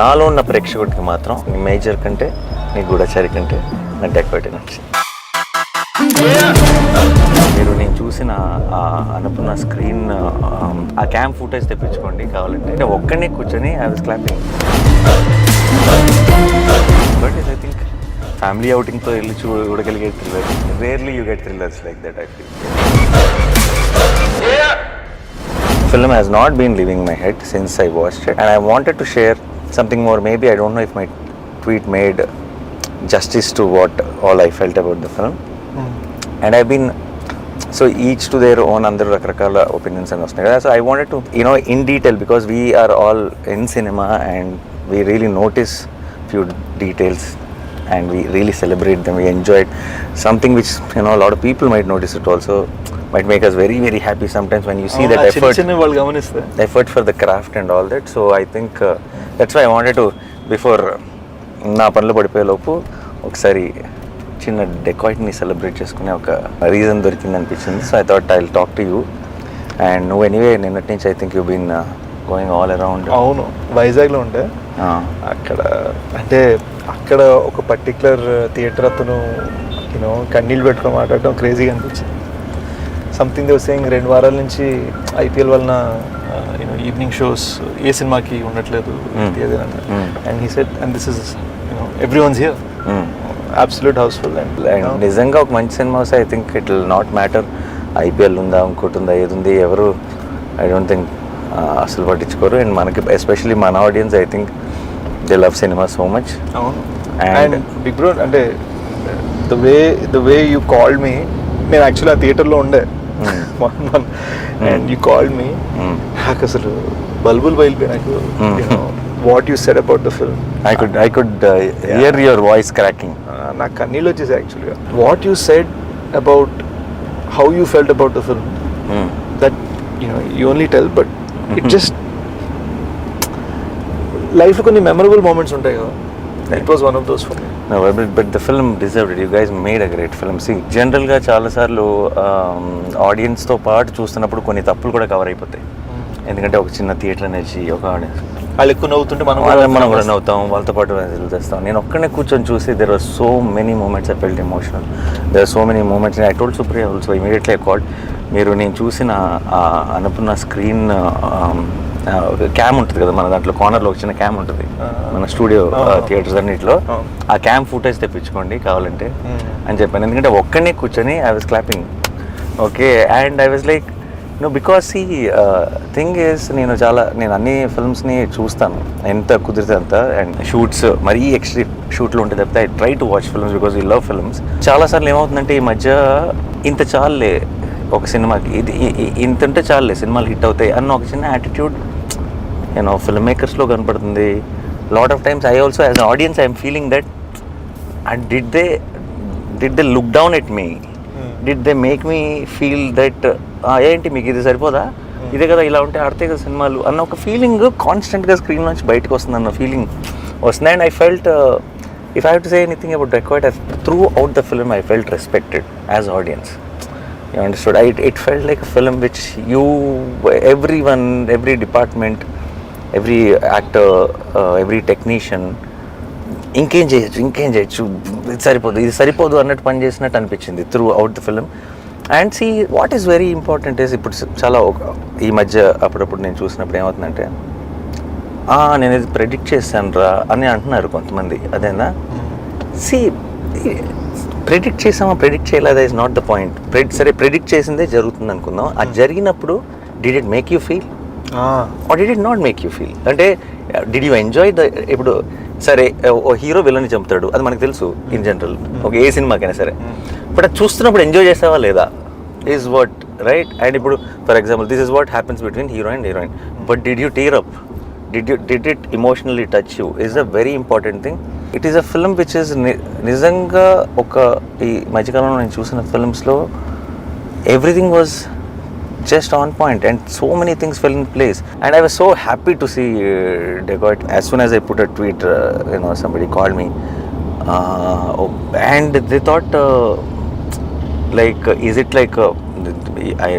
నాలో ఉన్న ప్రేక్షకుడికి మాత్రం నీ మేజర్ కంటే నీ గూఢచారి కంటే నా డెకోయిట్ నచ్చింది. మీరు నేను చూసిన అనుకున్న స్క్రీన్ ఆ క్యామ్ ఫుటేజ్ తెప్పించుకోండి కావాలంటే. అంటే ఒక్కనే కూర్చొని I was clapping. But I think family అవుటింగ్తో వెళ్ళి చూడగలిగే thriller, rarely you get thrillers like that. I feel film has not been leaving my head since I watched it, and I wanted to share something more. Maybe I don't know if my tweet made justice to what all I felt about the film. And I've been so each to their own under rakrakala opinions and stuff. So I wanted to, you know, in detail, because we are all in cinema and we really notice few details and we really celebrate them. We enjoy it. Something which, you know, a lot of people might notice it also, might make us very, very happy sometimes when you see that effort for the craft and all that. So I think that's why I wanted to, before నా పనులు పడిపోయే లోపు ఒకసారి చిన్న డెకాయిట్ని celebrate చేసుకునే ఒక reason దొరికింది అనిపించింది. So I thought I will talk to you. And నువ్వు ఎనీవే నిన్నటి నుంచి I think you been going all around. అవును, వైజాగ్లో ఉండే అక్కడ, అంటే అక్కడ ఒక పర్టికులర్ థియేటర్ అతను యూనో కన్నీళ్ళు పెట్టుకొని మాట్లాడడం క్రేజీగా అనిపించింది. సంథింగ్ దే వర్ సేయింగ్ 2 వారాల నుంచి ఐపీఎల్ వలన యూనో ఈవినింగ్ షోస్ ఏ సినిమాకి ఉండట్లేదు and he said, and this is you know everyone's here, absolute housefull. And నిజంగా ఒక మంచి సినిమా వస్తే I think it will not matter IPL ఉందా ఇంకోటి ఉందా ఏది ఉంది, ఎవరు ఐ డోంట్ థింక్ అసలు పట్టించుకోరు. అండ్ మనకి ఎస్పెషల్లీ మన audience I think they love cinema so much. అవును. అండ్ బిగ్ బ్రో, అంటే the way you called me, నేను యాక్చువల్లీ ఆ థియేటర్లో ఉండే అండ్ యూ కాల్డ్ మీ, నాకు అసలు బల్బుల్ బయలుపోయి నాకు what you said about the film. I could hear your voice cracking. నాకు కన్నీళ్ళు వచ్చేసి యాక్చువల్గా. What you said about how you felt about the film, that you only tell, but it just లైఫ్లో కొన్ని memorable moments ఉంటాయి కదా. It was one of those for me. No, but the film deserved it. You guys made a great film. See, generally చాలాసార్లు ఆడియన్స్తో పాటు చూస్తున్నప్పుడు కొన్ని తప్పులు కూడా కవర్ అయిపోతాయి. ఎందుకంటే ఒక చిన్న థియేటర్ అనేసి ఒక ఆడియన్స్ వాళ్ళు ఎక్కువ నవ్వుతుంటే మనం కూడా నవ్వుతాం, వాళ్ళతో పాటు చేస్తాం. నేను ఒక్కనే కూర్చొని చూసి there were so many moments I felt emotional. There are so many moments. I told Supriya also immediately I called. మీరు నేను చూసిన అనుకున్న స్క్రీన్ క్యామ్ ఉంటుంది కదా మన దాంట్లో, కార్నర్లో ఒక చిన్న క్యామ్ ఉంటుంది మన స్టూడియో థియేటర్స్ అన్నింటిలో, ఆ క్యామ్ ఫుటేజ్ తెప్పించుకోండి కావాలంటే అని చెప్పాను. ఎందుకంటే ఒక్కనే కూర్చొని I was clapping. Okay, and I was like no, because ఈ థింగ్ ఈస్ నేను అన్ని ఫిల్మ్స్ని చూస్తాను ఎంత కుదిరితే అంత. అండ్ షూట్స్ మరీ ఎక్స్ట్రీమ్ షూట్లు ఉంటే తప్పితే I try to watch films because I love films. చాలాసార్లు ఏమవుతుందంటే ఈ మధ్య ఇంత చాలులే ఒక సినిమాకి, ఇది ఇంత ఉంటే చాలులే సినిమాలు హిట్ అవుతాయి అన్న ఒక చిన్న యాటిట్యూడ్ యూనో ఫిల్మ్ మేకర్స్లో కనపడుతుంది. Lot of times I also as an audience I'm feeling that and did they look down at me, did they make me feel that ఏంటి మీకు ఇది సరిపోదా, ఇదే కదా ఇలా ఉంటే ఆడితే కదా సినిమాలు అన్న ఒక ఫీలింగ్ కాన్స్టెంట్గా స్క్రీన్ నుంచి బయటకు వస్తుంది అన్న ఫీలింగ్ వస్తుంది. And I felt if I have to say anything about Dacoit, through out the film I felt respected as audience. You understood? It felt like a film which everyone, every department, every actor, every technician ఇంకేం చేయొచ్చు ఇది సరిపోదు అన్నట్టు పని చేసినట్టు అనిపించింది throughout the film. And see what is very important is ఇప్పుడు చాలా ఈ మధ్య అప్పుడప్పుడు నేను చూసినప్పుడు ఏమవుతుందంటే నేను ఇది ప్రెడిక్ట్ చేశాను రా అని అంటున్నారు కొంతమంది. అదేనా, సి ప్రెడిక్ట్ చేసామా ప్రెడిక్ట్ చేయలేదా ఇస్ నాట్ ద పాయింట్. సరే ప్రెడిక్ట్ చేసిందే జరుగుతుంది అనుకుందాం, అది జరిగినప్పుడు did it make you feel or did it not make you feel? అంటే డిడ్ యూ ఎంజాయ్ ద, ఇప్పుడు సరే ఓ హీరో విలన్ని చంపుతాడు అది మనకు తెలుసు ఇన్ జనరల్, ఒక ఏ సినిమాకైనా సరే, బట్ అది చూస్తున్నప్పుడు ఎంజాయ్ చేసావా లేదా ఈజ్ వాట్ రైట్. అండ్ ఇప్పుడు for example this is what happens between hero and heroine, but did you tier up, did it emotionally touch you is a very important thing. It is a film which is నిజంగా ఒక ఈ మధ్యకాలంలో నేను చూసిన ఫిల్మ్స్లో everything was just on point and so many things fell in place and I was so happy to see Dacoit. As soon as I put a tweet somebody called me and they thought like is it like I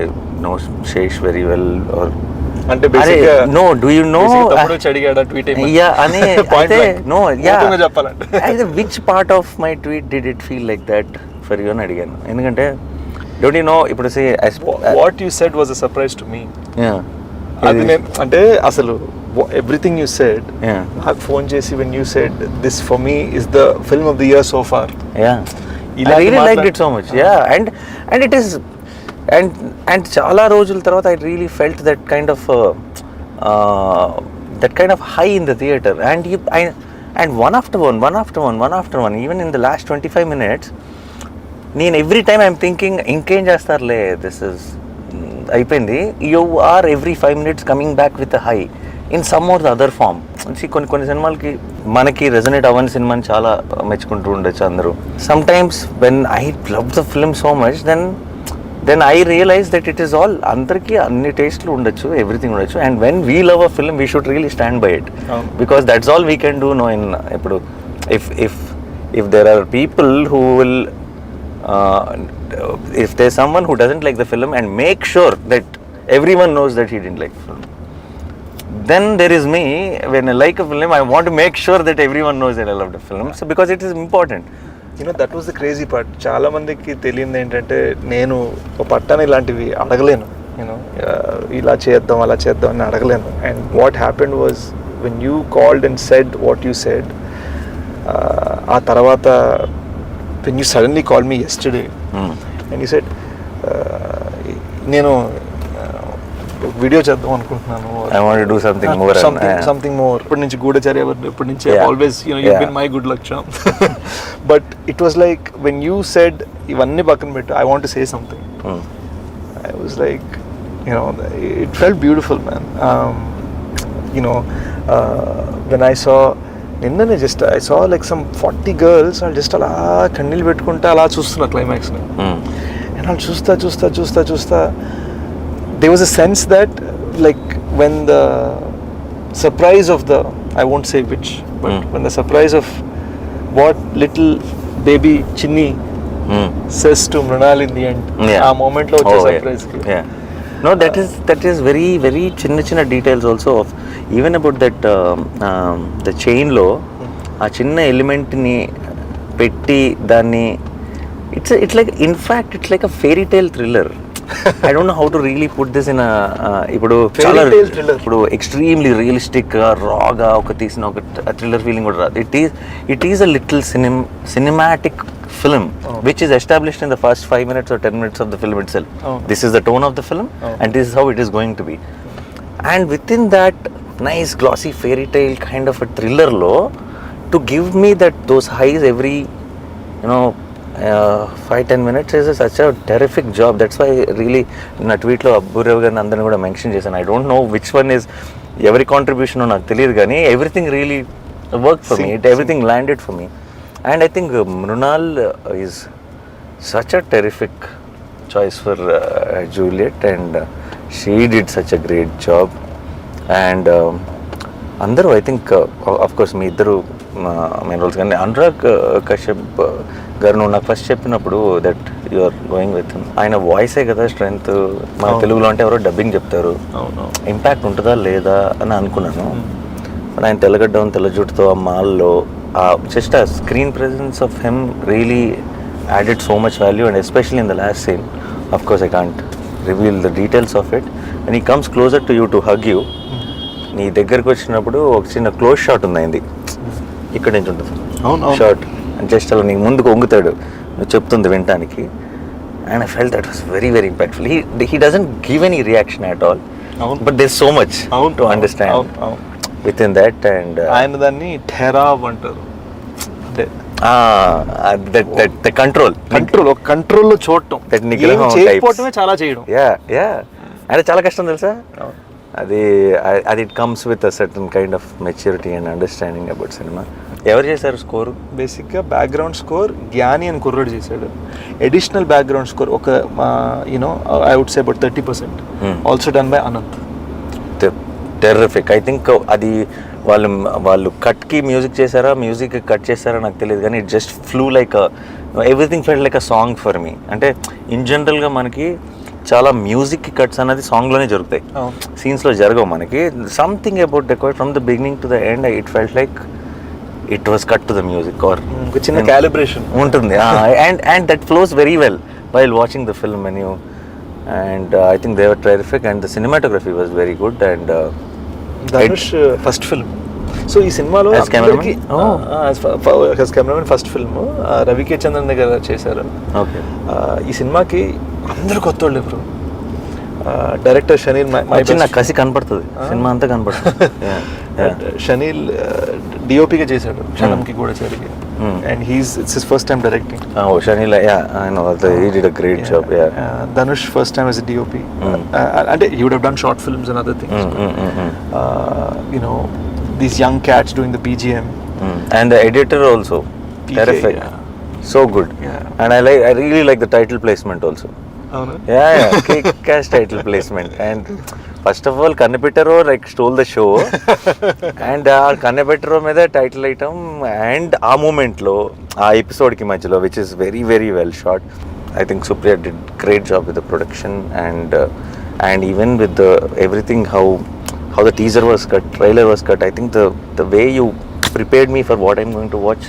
know Sesh very well or అంటే బేసిక్గా no do you know తమ్ముడు వచ్చి అడిగాడా tweet yeah అని Point blank. No yeah చెప్పాలంటే అయితే which part of my tweet did it feel like that for you అని అడిగాను. ఎందుకంటే డోంట్ యూ నో ఇప్పుడు what you said was a surprise to me. అది నేను అంటే అసలు ఎవ్రీథింగ్ యూ సెడ్ నాకు ఫోన్ చేసి when you said this for me is the film of the year so far. I really liked it so much. Yeah, and it is, and చాలా రోజుల తర్వాత I really felt that kind of high in the theater, and one after one, even in the last 25 minutes, నేను every time I'm thinking ఇంకేం చేస్తారులే, this is అయిపోయింది. You are every 5 minutes coming back with a high in some or the other form. కొన్ని సినిమాలకి మనకి resonate అవ్వని సినిమాని చాలా మెచ్చుకుంటూ ఉండొచ్చు అందరూ. Sometimes when I love the film so much then I realise that it is all, అందరికీ అన్ని టేస్ట్లు ఉండొచ్చు, ఎవ్రీథింగ్ ఉండొచ్చు. And when we love a film we should really stand by it, because that's all we can do. No in ఇప్పుడు if there are people who will if there someone who doesn't like the film and make sure that everyone knows that he didn't like film, then there is me, when I like a film I want to make sure that everyone knows that I love the film, so because it is important. You know, that was the crazy part. చాలా మందికి తెలియదు ఏంటంటే నేను ఒక పట్టాను ఇలాంటివి అడగలేను, you know ఇలా చేద్దాం అలా చేద్దాం అని అడగలేను. And what happened was when you called and said what you said, ఆ తర్వాత when you suddenly call me yesterday and you said నేను వీడియో చేద్దాం అనుకుంటున్నాను, I want to do something more, something more. ఇప్పటి నుంచి గూఢచర్య, ఇప్పటి నుంచి always you've been my good luck charm. But it was like when you said ఇవన్నీ పక్కన పెట్టు, I want to say something. I was like, you know, it felt beautiful, man. You know, when I saw నిన్ననే just I saw like some 40 girls వాళ్ళు just అలా కన్నీళ్ళు పెట్టుకుంటే అలా చూస్తున్నా క్లైమాక్స్ని. అండ్ వాళ్ళు చూస్తా there was a sense that like when the surprise of the, I won't say which, but when the surprise of what little baby Chinni says to Mrinal in the end, a moment lo vache surprise ki. No, that is very very chinna details also of even about that the chain lo ఆ చిన్న element ని పెట్టి దాన్ని it's like, in fact it's like a fairy tale thriller. I don't know how to really put this in a ఇప్పుడు చాలా ఇప్పుడు extremely realistic రాగా ఒక తీసిన ఒక థ్రిల్లర్ ఫీలింగ్ కూడా రాదు. It is a little cinematic film which is established in the first 5 minutes or 10 minutes of the film itself. This is the tone of the film and this is how it is going to be, and within that nice glossy fairy tale kind of a thriller lo to give me that those highs every 5-10 minutes is such a terrific job. That's why really na tweet lo Aburav garu andarni kuda mention chesanu. I don't know which one is every contribution నాకు తెలియదు కానీ everything really worked for me. Everything landed for me, and I think Mrinal is such a terrific choice for Juliet, and she did such a great job. And అందరూ I think of course మీ ఇద్దరు main roles, కానీ అనురాగ్ కశ్యప్ గారు నువ్వు నాకు first చెప్పినప్పుడు that you are going with ఆయన వాయిసే కదా స్ట్రెంగ్త్. మన తెలుగులో అంటే ఎవరో డబ్బింగ్ చెప్తారు, ఇంపాక్ట్ ఉంటుందా లేదా అని అనుకున్నాను. ఆయన తెల్లగడ్డం తెల్ల జుట్టుతో ఆ మాల్లో జస్ట్ ఆ screen presence of him really added so much value, and especially in the last scene. Of course I can't reveal the details of it. And he comes closer to you to hug you. నీ దగ్గరకు వచ్చినప్పుడు ఒక చిన్న close shot ఉంది, ఇక్కడ నుంచి ఉంటుంది short, just అలా నీకు ముందుకు వంగుతాడు నువ్వు చెప్తుంది వినటానికి. And I felt that was very very impactful. He doesn't give any reaction at all, but there so much to understand within that. And ఆయన దాన్ని ఠెరావ్ అంటారు, కంట్రోల్లో చూడటం, చేయకపోవటమే చాలా చేయడం. అంటే చాలా కష్టం తెలుసా అది. It comes with a certain kind of maturity and understanding about cinema. ఎవరు చేశారు స్కోరు? బేసిక్గా బ్యాక్గ్రౌండ్ స్కోర్ జ్ఞాని అని కుర్రాడు చేశాడు. అడిషనల్ బ్యాక్గ్రౌండ్ స్కోర్ ఒక I would say about 30% also done by Anant. Terrific. I think అది వాళ్ళు కట్కి మ్యూజిక్ చేశారా, మ్యూజిక్ కట్ చేశారా నాకు తెలియదు, కానీ it just flew like everything felt like a song for me. అంటే ఇన్ జనరల్గా మనకి చాలా మ్యూజిక్ కట్స్ అనేది సాంగ్లోనే జరుగుతాయి, సీన్స్లో జరగవు మనకి. Something about dacoit from the beginning to the end it felt like it was cut to the music or చిన్న calibration ఉంటుంది. And that flows very well while watching the film and you and I think they were terrific and the cinematography was very good. And Dhanush first film. So ఈ సినిమాలో cameraman first film రవికే Chandran దగ్గర చేశారు. ఈ సినిమాకి అందరు కొత్త వాళ్ళు ఇప్పుడు డైరెక్టర్ షనీల్ చిన్న కసి కనపడుతుంది, సినిమా అంతా కనపడుతుంది. షనీల్ డిఓపిగా చేశాడు క్షణంకి కూడా జరిగి, and it's his first time directing. Chenille he did a great job. Dhanush first time as a DOP. అంటే he would have done short films and other things. You know, these young cats doing the BGM. And the editor also terrific. So good. And I really like the title placement also. Kick-ass title placement. And first of all Kannapetaro like stole the show and Kannapetaro మీద title item and ఆ moment లో ఆ episode కి మధ్యలో which is very very well shot. I think Supriya did great job with the production and even with the everything how the teaser was cut, trailer was cut. I think the way you prepared me for what I'm going to watch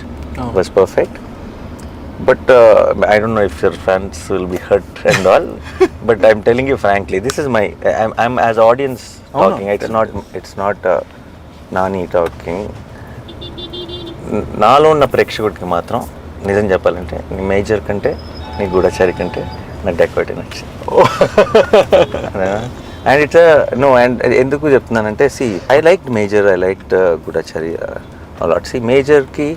was perfect. But I don't know if your fans will be hurt and all. But I'm telling you frankly, this is my I'm as audience talking. It's not Nani talking. నాలో ఉన్న ప్రేక్షకుడికి మాత్రం నిజం చెప్పాలంటే నీ major కంటే నీ గూఢచారి కంటే నాకు డెకాయిట్ నచ్చింది. అండ్ ఇట్స్ నో అండ్ ఎందుకు చెప్తున్నానంటే I like Major, I like Goodachari a lot. మేజర్కి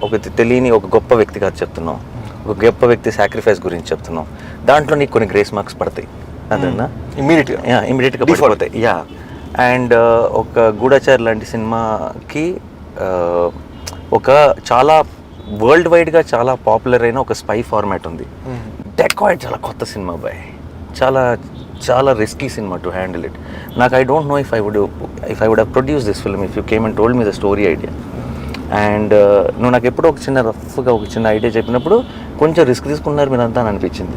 ఒక తెలియని ఒక గొప్ప వ్యక్తి కాదు చెప్తున్నాం, ఒక గొప్ప వ్యక్తి సాక్రిఫైస్ గురించి చెప్తున్నాం. దాంట్లో నీకు కొన్ని గ్రేస్ మార్క్స్ పడతాయి, అదన్నా ఇమీడియట్గా పడిపోతాయి. అండ్ ఒక గూఢచారి లాంటి సినిమాకి ఒక చాలా వరల్డ్ వైడ్గా చాలా పాపులర్ అయిన ఒక స్పై ఫార్మాట్ ఉంది. డెకాయిట్ చాలా కొత్త సినిమా బాయ్, చాలా రిస్కీ సినిమా టు హ్యాండిల్ ఇట్. నాకు I don't know if I would have produce this film if you came and told me the story idea. And నువ్వు నాకు ఎప్పుడో ఒక చిన్న ఐడియా చెప్పినప్పుడు కొంచెం రిస్క్ తీసుకున్నారు మీరంతా అని అనిపించింది.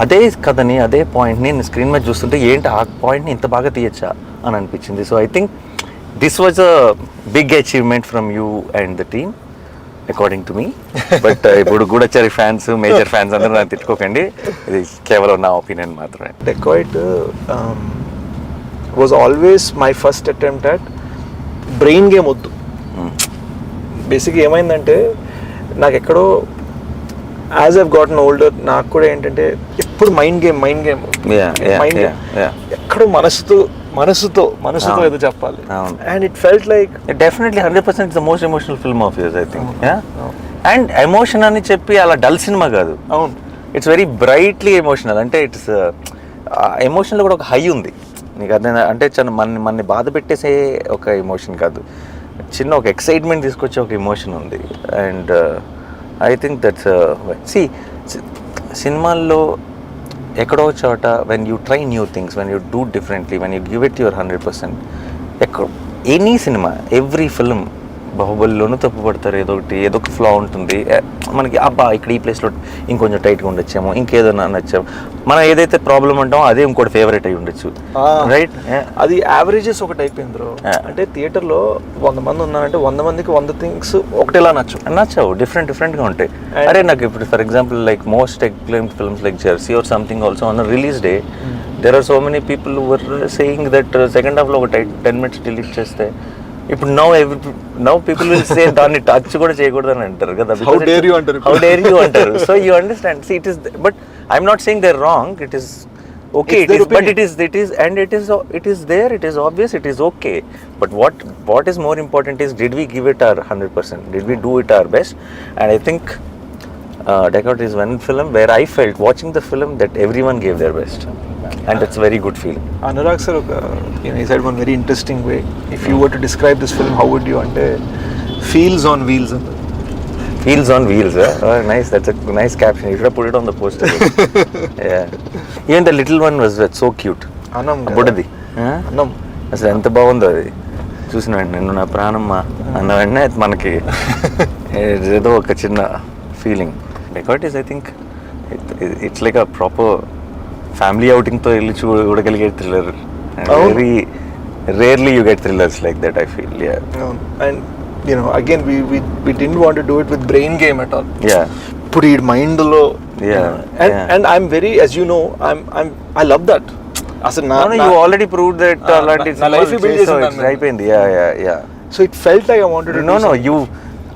అదే కథని అదే పాయింట్ని నేను స్క్రీన్ మీద చూస్తుంటే ఏంటి ఆ పాయింట్ని ఇంత బాగా తీయచ్చా అని అనిపించింది. So I think this was a big achievement from you and the team according to me. But ఇప్పుడు గూఢచారి ఫ్యాన్స్, మేజర్ ఫ్యాన్స్ అందరూ నన్ను తిట్టుకోకండి, ఇది కేవలం నా ఒపీనియన్ మాత్రమే. Dacoit was always my first attempt at brain game వద్దు. బేసిక్గా ఏమైందంటే నాకు ఎక్కడో యాజ్ ఐవ్ గాటన్ ఓల్డర్ నాకు కూడా ఏంటంటే ఎప్పుడు మైండ్ గేమ్ ఎక్కడో మనసుతో ఏదో చెప్పాలి. And it felt like definitely 100% the most emotional film of yours I think. And emotion అని చెప్పి అలా డల్ సినిమా కాదు, అవును, ఇట్స్ వెరీ బ్రైట్లీ ఎమోషనల్. అంటే ఇట్స్ ఎమోషన్లో కూడా ఒక హై ఉంది నీకు, అదే అంటే మనని బాధ పెట్టేసే ఒక ఎమోషన్ కాదు, చిన్న ఒక ఎక్సైట్మెంట్ తీసుకొచ్చే ఒక ఎమోషన్ ఉంది. అండ్ ఐ థింక్ దట్స్ సినిమాల్లో ఎక్కడో చోట when you try new things, when you do differently, when you give it your 100%, any సినిమా ఎవ్రీ ఫిల్మ్ బాహుబలిలోనూ తప్పు పడతారు, ఏదో ఒక ఫ్లా ఉంటుంది మనకి. అబ్బా ఇక్కడ ఈ ప్లేస్లో ఇంకొంచెం టైట్గా ఉండొచ్చేమో, ఇంకేదో నచ్చాము, మనం ఏదైతే ప్రాబ్లం అంటామో అదే ఇంకోటి ఫేవరెట్ అయి ఉండొచ్చు, రైట్? అది యావరేజెస్ ఒకటి అయిపోయింది బ్రో. అంటే థియేటర్లో 100 మంది ఉన్నారంటే 100 మందికి 100 థింగ్స్ ఒకటేలా నచ్చవు, డిఫరెంట్గా ఉంటాయి. అరే నాకు ఇప్పుడు for example like most acclaimed films like Jersey or something also on release day there are so many people who were saying that second half లో ఒక 10 minutes delete చేస్తే ఇప్పుడు now people will say దాన్ని touch కూడా చేయకూడదని అంటారు కదా. How dare you అంటారు. So you understand, see it is, but I'm not saying they're wrong, it is okay, it is, but it is and it is there, it is obvious, it is okay, but what is more important is did we give it our 100%, did we do it our best? And I think Dacoit is one film where I felt watching the film that everyone gave their best, and that's a very good feeling. Anurag sir, he said one very interesting way, if you were to describe this film, how would you? Ante feels on wheels. Feels on wheels, oh, nice, that's a nice caption, you should have put it on the poster. Yeah, even the little one was so cute. Anam budadi Anam అసలు ఎంత బాగుందో అది చూసిన వెంటనే నేను నా ప్రాణమ్మ అన్న వెంటనే మనకి ఏదో ఒక చిన్న feeling. Dacoit is, I think, it's like a proper family అవుటింగ్తో వెళ్ళి చూడగలిగే thriller. Very rarely you get thrillers like that I feel. And again we didn't want to do it with brain game at all. ఇప్పుడు ఈ మైండ్లో and I'm very, as you know, I love that. అసలు you already proved that అలాంటి life build చేసింది అయిపోయింది. So it felt like I wanted to no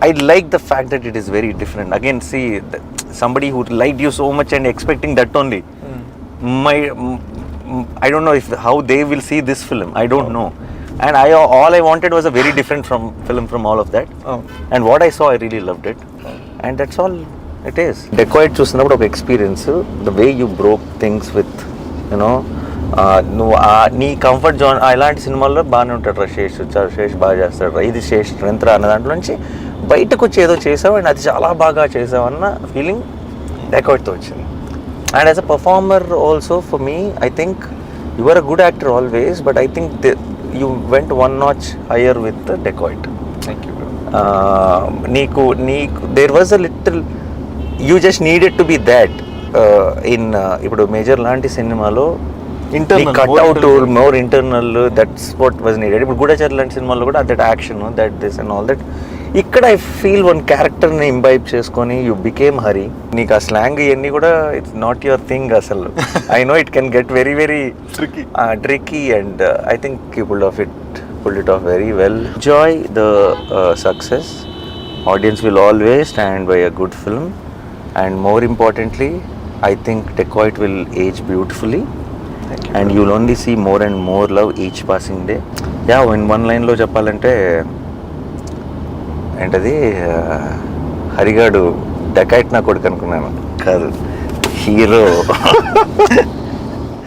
I like the fact that it is very different. Again, see, somebody who liked you so much and expecting that only, I don't know how they will see this film. I don't know. And all I wanted was a very different film from all of that. And what I saw, I really loved it. And that's all it is. Dacoit చూసినప్పుడు ఒక experience, the way you broke things with, నువ్వు నీ comfort zone. ఇలాంటి సినిమాల్లో బాగానే ఉంటాడు రా శేష్ బాగా చేస్తాడు రా, ఇది శేష్ స్ట్రెంత్ రా అన్న దాంట్లో నుంచి బయటకు వచ్చి ఏదో చేసావు అండ్ అది చాలా బాగా చేసావు అన్న ఫీలింగ్ డెకాయిట్తో వచ్చింది. And as a performer also for me, I think you are a good actor always, but I think you went one notch higher with Dacoit. Thank you, bro. నీకు there was a little, you just needed to be that in ఇప్పుడు మేజర్ లాంటి సినిమాలో cutout more internal, that's what was needed. ఇప్పుడు గూఢచారి లాంటి సినిమాలో కూడా that action, that this and all that. ఇక్కడ I feel one క్యారెక్టర్ని ఇంబైబ్ చేసుకొని యూ బికేమ్ హరి. నీకు ఆ స్లాంగ్ ఇవన్నీ కూడా ఇట్స్ నాట్ యువర్ థింగ్ అసలు. I know it can get very very tricky and I think you pulled it off very well. Enjoy the success. Audience will always stand by a good film, and more importantly, I think Dacoit will age beautifully. And you'll only see more and more love each passing day. In one line లో చెప్పాలంటే ఏంటది, హరిగాడు dacoit నా కొడుకు అనుకున్నాను, కాదు hero.